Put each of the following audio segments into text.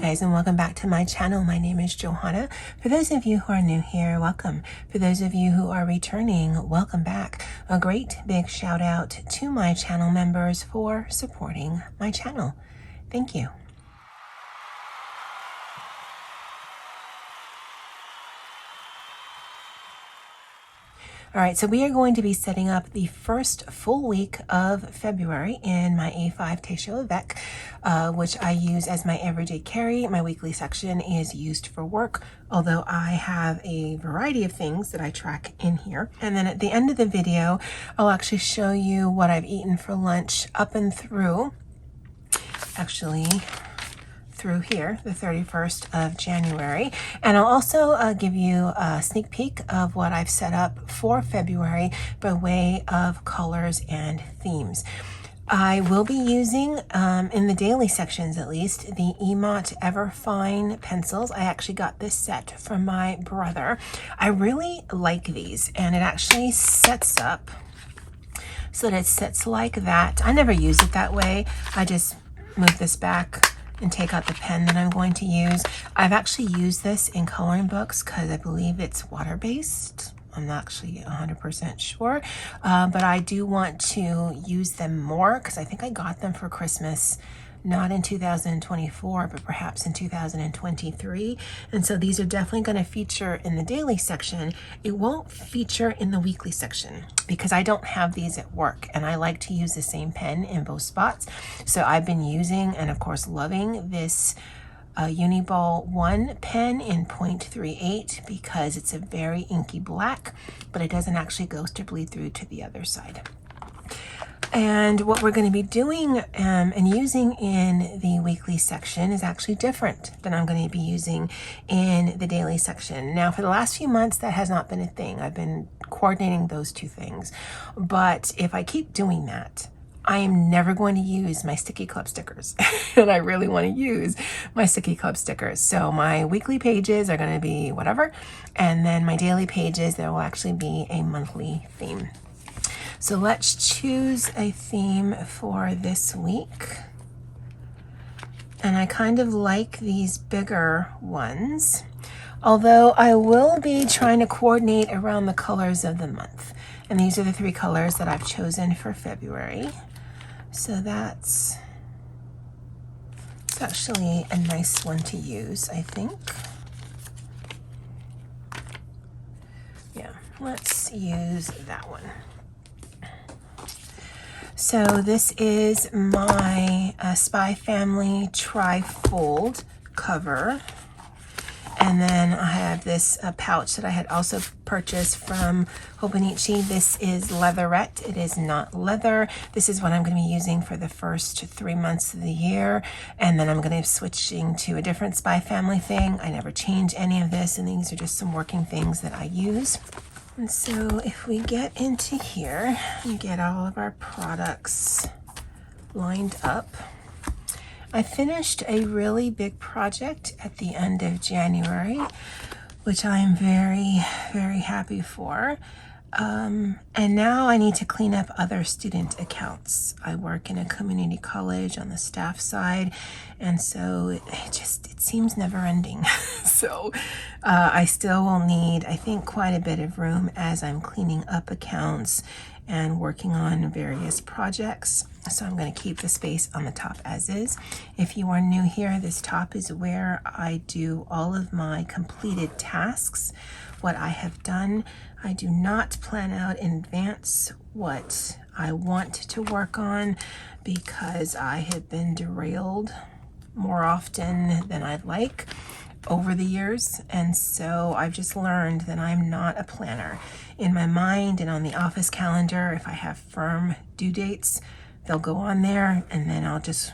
guys, and welcome back to my channel. My name is Johanna. For those of you who are new here, welcome. For those of you who are returning, welcome back. A great big shout out to my channel members for supporting my channel. Thank you. All right, so we are going to be setting up the first full week of February in my A5 Techo Avec, which I use as my everyday carry. My weekly section is used for work, although I have a variety of things that I track in here. And then at the end of the video, I'll actually show you what I've eaten for lunch up and through, through here, the 31st of January. And I'll also give you a sneak peek of what I've set up for February by way of colors and themes. I will be using, in the daily sections at least, the Emot Everfine pencils. I actually got this set from my brother. I really like these, and it actually sets up so that it sits like that. I never use it that way. I just move this back and take out the pen that I'm going to use. I've actually used this in coloring books because I believe it's water-based. I'm not actually 100% sure, but I do want to use them more because I think I got them for Christmas, not in 2024, but perhaps in 2023. And so these are definitely going to feature in the daily section. It won't feature in the weekly section because I don't have these at work, and I like to use the same pen in both spots. So I've been using, and of course loving, this Uniball 1 pen in 0.38 because it's a very inky black, but it doesn't actually go to bleed through to the other side. And what we're going to be doing and using in the weekly section is actually different than I'm going to be using in the daily section. Now, for the last few months, that has not been a thing. I've been coordinating those two things. But if I keep doing that, I am never going to use my sticky club stickers. And I really want to use my sticky club stickers. So my weekly pages are going to be whatever. And then my daily pages, there will actually be a monthly theme. So let's choose a theme for this week. And I kind of like these bigger ones, although I will be trying to coordinate around the colors of the month. And these are the 3 colors that I've chosen for February. So that's actually a nice one to use, I think. Yeah, let's use that one. So this is my Spy Family Tri-Fold cover. And then I have this pouch that I had also purchased from Hobonichi. This is leatherette. It is not leather. This is what I'm going to be using for the first 3 months of the year. And then I'm going to be switching to a different Spy Family thing. I never change any of this, and these are just some working things that I use. And so if we get into here and get all of our products lined up, I finished a really big project at the end of January, which I am very, very happy for. And now I need to clean up other student accounts. I work in a community college on the staff side, and so it seems never ending. So I still will need, I think, quite a bit of room as I'm cleaning up accounts and working on various projects. So I'm going to keep the space on the top as is. If you are new here, this top is where I do all of my completed tasks, what I have done. I do not plan out in advance what I want to work on because I have been derailed more often than I'd like over the years, and so I've just learned that I'm not a planner. In my mind and on the office calendar, if I have firm due dates, they'll go on there and then I'll just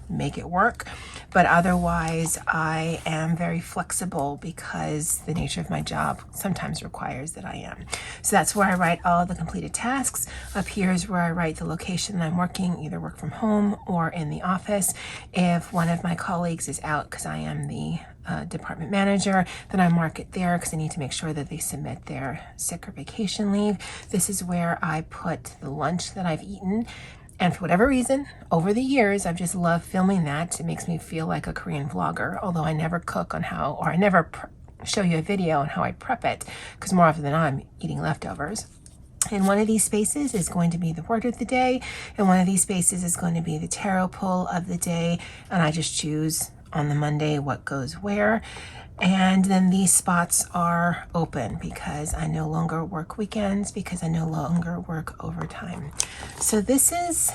make it work. But otherwise, I am very flexible because the nature of my job sometimes requires that I am. So that's where I write all the completed tasks. Up here is where I write the location that I'm working, either work from home or in the office. If one of my colleagues is out because I am the department manager, then I mark it there because I need to make sure that they submit their sick or vacation leave. This is where I put the lunch that I've eaten And for whatever reason, over the years, I've just loved filming that. It makes me feel like a Korean vlogger, although I never cook on how, or I never show you a video on how I prep it, because more often than not, I'm eating leftovers. And one of these spaces is going to be the word of the day, and one of these spaces is going to be the tarot pull of the day, and I just choose on the Monday what goes where. And then these spots are open because I no longer work weekends, because I no longer work overtime. So this is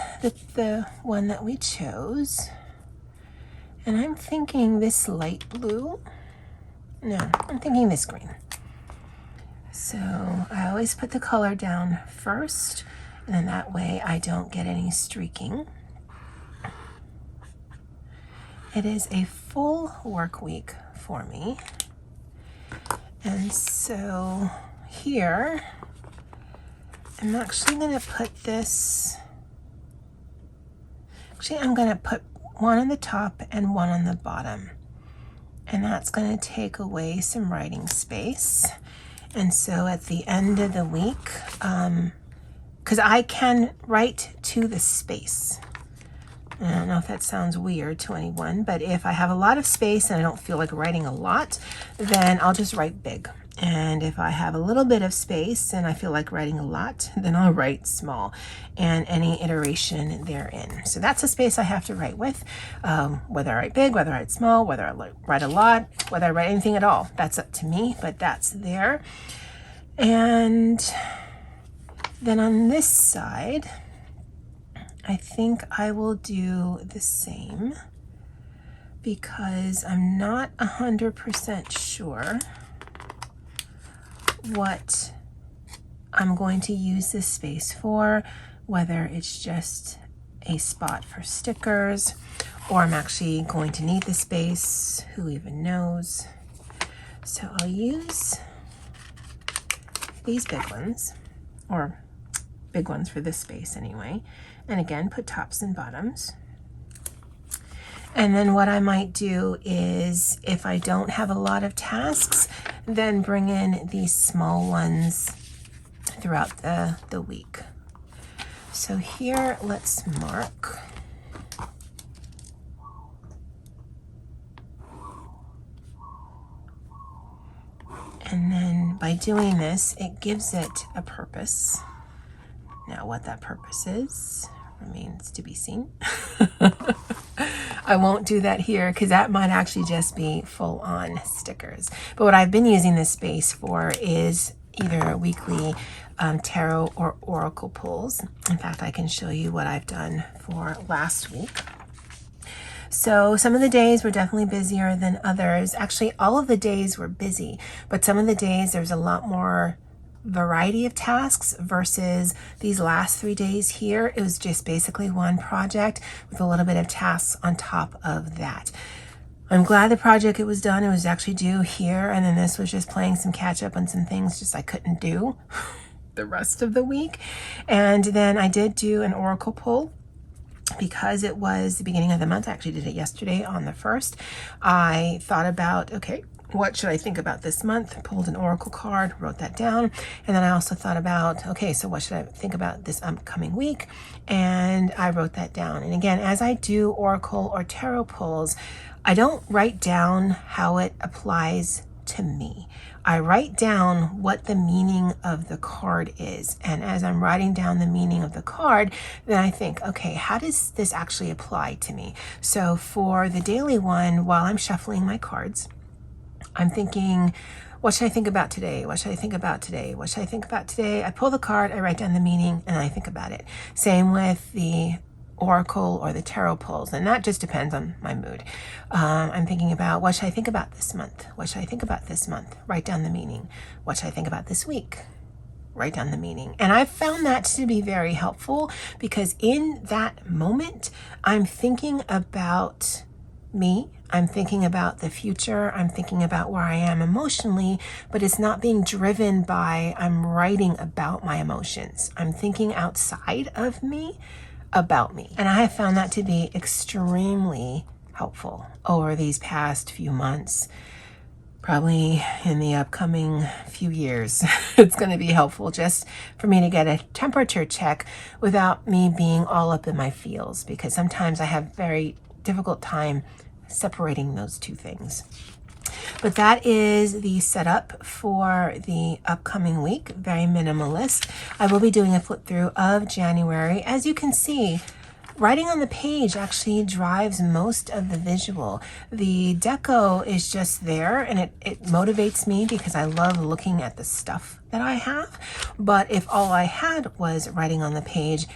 the one that we chose. And I'm thinking this light blue. No, I'm thinking this green. So I always put the color down first, and then that way I don't get any streaking. It is a full work week for me. And so here, I'm actually going to put this, I'm going to put one on the top and one on the bottom. And that's going to take away some writing space. And so at the end of the week, because I can write to the space. I don't know if that sounds weird to anyone, but if I have a lot of space and I don't feel like writing a lot, then I'll just write big. And if I have a little bit of space and I feel like writing a lot, then I'll write small and any iteration therein. So that's a space I have to write with, whether I write big, whether I write small, whether I write a lot, whether I write anything at all. That's up to me, but that's there. And then on this side, I think I will do the same because I'm not 100% sure what I'm going to use this space for, whether it's just a spot for stickers or I'm actually going to need the space, who even knows. So I'll use these big ones, or big ones for this space anyway. And again, put tops and bottoms. And then what I might do is, if I don't have a lot of tasks, then bring in these small ones throughout the week. So here, let's mark. And then by doing this, it gives it a purpose. Now what that purpose is remains to be seen. I won't do that here because that might actually just be full on stickers. But what I've been using this space for is either weekly tarot or oracle pulls. In fact, I can show you what I've done for last week. So some of the days were definitely busier than others. Actually, all of the days were busy, but some of the days there was a lot more variety of tasks versus these last 3 days here. It was just basically one project with a little bit of tasks on top of that. I'm glad the project it was done. It was actually due here, and then this was just playing some catch up on some things just I couldn't do the rest of the week. And then I did do an oracle pull because it was the beginning of the month. I actually did it yesterday on the 1st. I thought about, okay, what should I think about this month? Pulled an oracle card, wrote that down. And then I also thought about, okay, so what should I think about this upcoming week? And I wrote that down. And again, as I do oracle or tarot pulls, I don't write down how it applies to me. I write down what the meaning of the card is. And as I'm writing down the meaning of the card, then I think, okay, how does this actually apply to me? So for the daily one, while I'm shuffling my cards, I'm thinking, what should I think about today? What should I think about today? What should I think about today? I pull the card, I write down the meaning, and I think about it. Same with the oracle or the tarot pulls, and that just depends on my mood. I'm thinking about, what should I think about this month? What should I think about this month? Write down the meaning. What should I think about this week? Write down the meaning. And I've found that to be very helpful because in that moment, I'm thinking about me. I'm thinking about the future. I'm thinking about where I am emotionally, but it's not being driven by, I'm writing about my emotions. I'm thinking outside of me about me. And I have found that to be extremely helpful over these past few months, probably in the upcoming few years. It's going to be helpful just for me to get a temperature check without me being all up in my feels, because sometimes I have very difficult time separating those two things. But that is the setup for the upcoming week. Very minimalist. I will be doing a flip through of January. As you can see, writing on the page actually drives most of the visual. The deco is just there, and it motivates me because I love looking at the stuff that I have. But if all I had was writing on the page,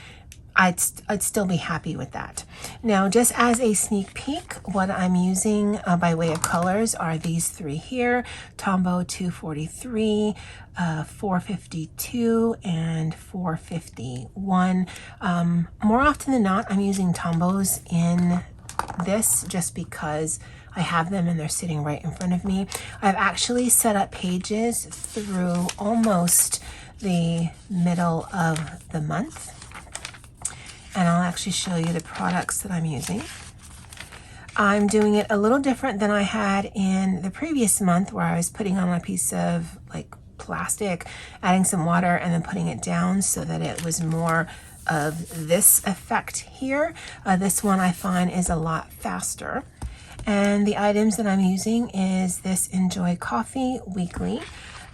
I'd still be happy with that. Now, just as a sneak peek, what I'm using by way of colors are these three here: Tombow 243, 452, and 451. More often than not, I'm using Tombows in this just because I have them and they're sitting right in front of me. I've actually set up pages through almost the middle of the month. And I'll actually show you the products that I'm using. I'm doing it a little different than I had in the previous month, where I was putting on a piece of like plastic, adding some water, and then putting it down so that it was more of this effect here. This one I find is a lot faster. And the items that I'm using is this Enjoy Coffee Weekly,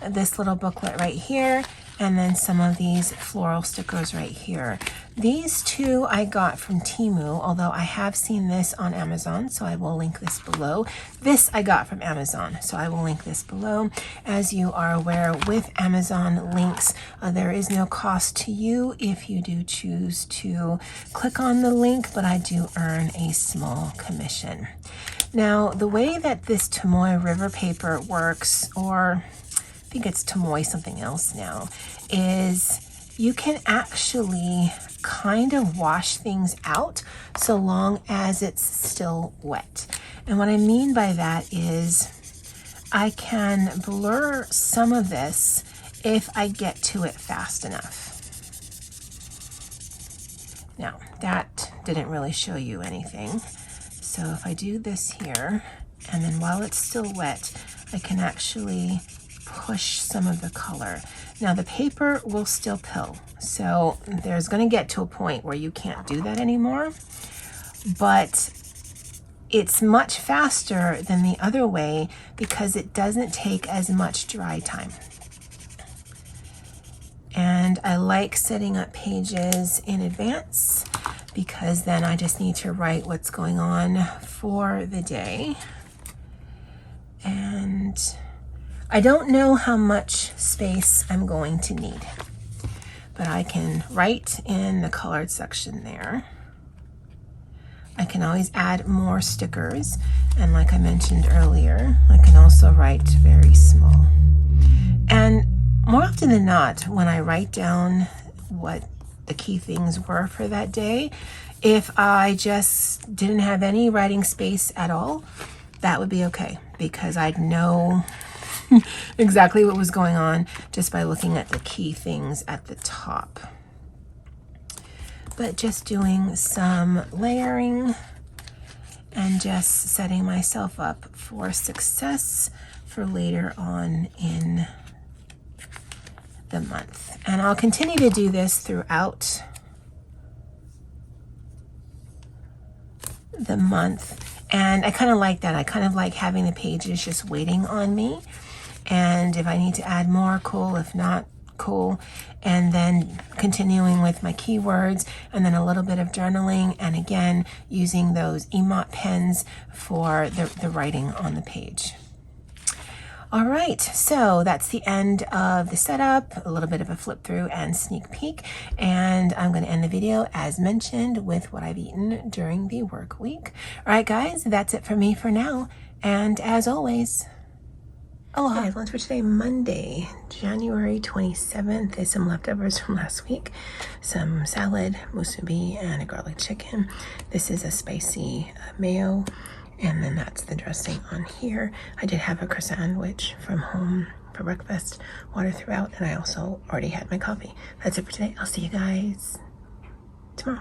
this little booklet right here, and then some of these floral stickers right here. These two I got from Temu, although I have seen this on Amazon, so I will link this below. This I got from Amazon, so I will link this below. As you are aware, with Amazon links, there is no cost to you if you do choose to click on the link, but I do earn a small commission. Now, the way that this Tomoe River paper works, or I think it's Tomoe something else now, is you can actually kind of wash things out so long as it's still wet. And what I mean by that is I can blur some of this if I get to it fast enough. Now, that didn't really show you anything. So if I do this here, and then while it's still wet, I can actually push some of the color. Now the paper will still pill, so there's going to get to a point where you can't do that anymore, but it's much faster than the other way because it doesn't take as much dry time. And I like setting up pages in advance because then I just need to write what's going on for the day. And I don't know how much space I'm going to need, but I can write in the colored section there. I can always add more stickers, and like I mentioned earlier, I can also write very small. And more often than not, when I write down what the key things were for that day, if I just didn't have any writing space at all, that would be okay, because I'd know exactly what was going on just by looking at the key things at the top. But just doing some layering and just setting myself up for success for later on in the month. And I'll continue to do this throughout the month. And I kind of like that. I kind of like having the pages just waiting on me. And if I need to add more, cool. If not, cool. And then continuing with my keywords, and then a little bit of journaling, and again using those Emot pens for the writing on the page. All right, so that's the end of the setup, a little bit of a flip through and sneak peek, and I'm going to end the video as mentioned with what I've eaten during the work week. All right, guys, that's it for me for now, and as always, aloha. Okay, lunch for today, Monday, January 27th, is some leftovers from last week. Some salad, musubi, and a garlic chicken. This is a spicy mayo, and then that's the dressing on here. I did have a croissant sandwich from home for breakfast, water throughout, and I also already had my coffee. That's it for today. I'll see you guys tomorrow.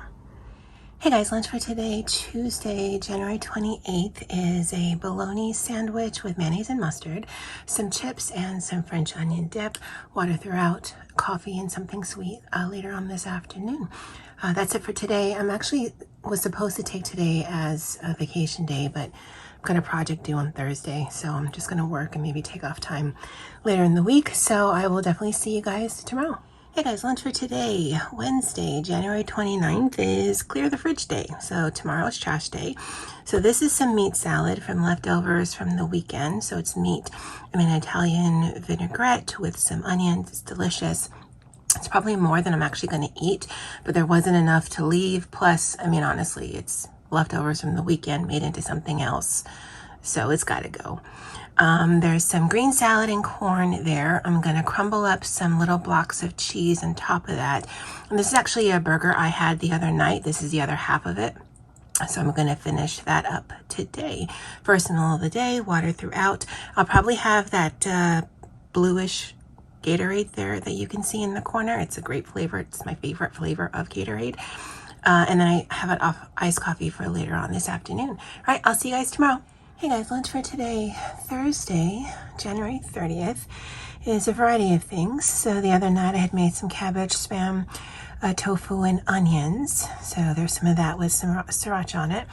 Hey guys, lunch for today, Tuesday, January 28th, is a bologna sandwich with mayonnaise and mustard, some chips and some French onion dip, water throughout, coffee and something sweet later on this afternoon. That's it for today. Was supposed to take today as a vacation day, but I've got a project due on Thursday, so I'm just going to work and maybe take off time later in the week. So I will definitely see you guys tomorrow. Hey guys, lunch for today, Wednesday, January 29th is clear the fridge day. So tomorrow is trash day. So this is some meat salad from leftovers from the weekend. So it's meat in an Italian vinaigrette with some onions. It's delicious. It's probably more than I'm actually going to eat, but there wasn't enough to leave. Plus, I mean, honestly, it's leftovers from the weekend made into something else. So it's got to go. There's some green salad and corn there. I'm going to crumble up some little blocks of cheese on top of that. And this is actually a burger I had the other night. This is the other half of it. So I'm going to finish that up today. First meal of the day, water throughout. I'll probably have that bluish Gatorade there that you can see in the corner. It's a great flavor. It's my favorite flavor of Gatorade. And then I have it off iced coffee for later on this afternoon. All right, I'll see you guys tomorrow. Hey guys, lunch for today, Thursday, January 30th, is a variety of things. So the other night I had made some cabbage, spam, tofu, and onions. So there's some of that with some sriracha on it.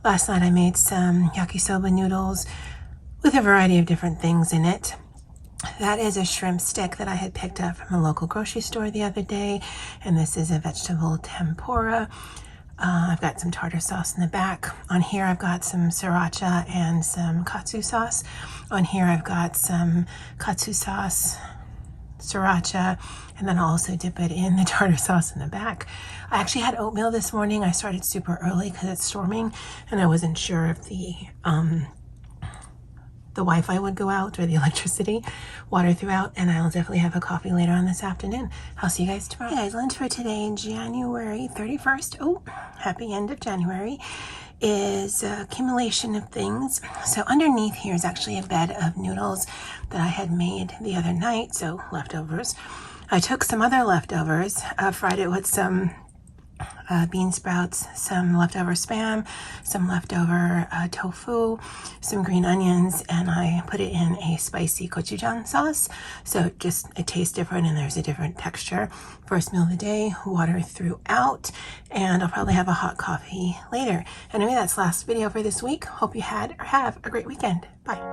Last night I made some yakisoba noodles with a variety of different things in it. That is a shrimp stick that I had picked up from a local grocery store the other day. And this is a vegetable tempura. I've got some tartar sauce in the back. On here I've got some sriracha and some katsu sauce. On here I've got some katsu sauce, sriracha, and then I'll also dip it in the tartar sauce in the back. I actually had oatmeal this morning. I started super early because it's storming and I wasn't sure if the Wi-Fi would go out or the electricity, water throughout, and I'll definitely have a coffee later on this afternoon. I'll see you guys tomorrow. Hey guys, lunch for today, January 31st. Oh, happy end of January, is accumulation of things. So underneath here is actually a bed of noodles that I had made the other night, so leftovers. I took some other leftovers, fried it with some bean sprouts, some leftover spam, some leftover tofu, some green onions, and I put it in a spicy gochujang sauce. So it tastes different and there's a different texture. First meal of the day, water throughout, and I'll probably have a hot coffee later. Anyway, that's the last video for this week. Hope you had or have a great weekend. Bye.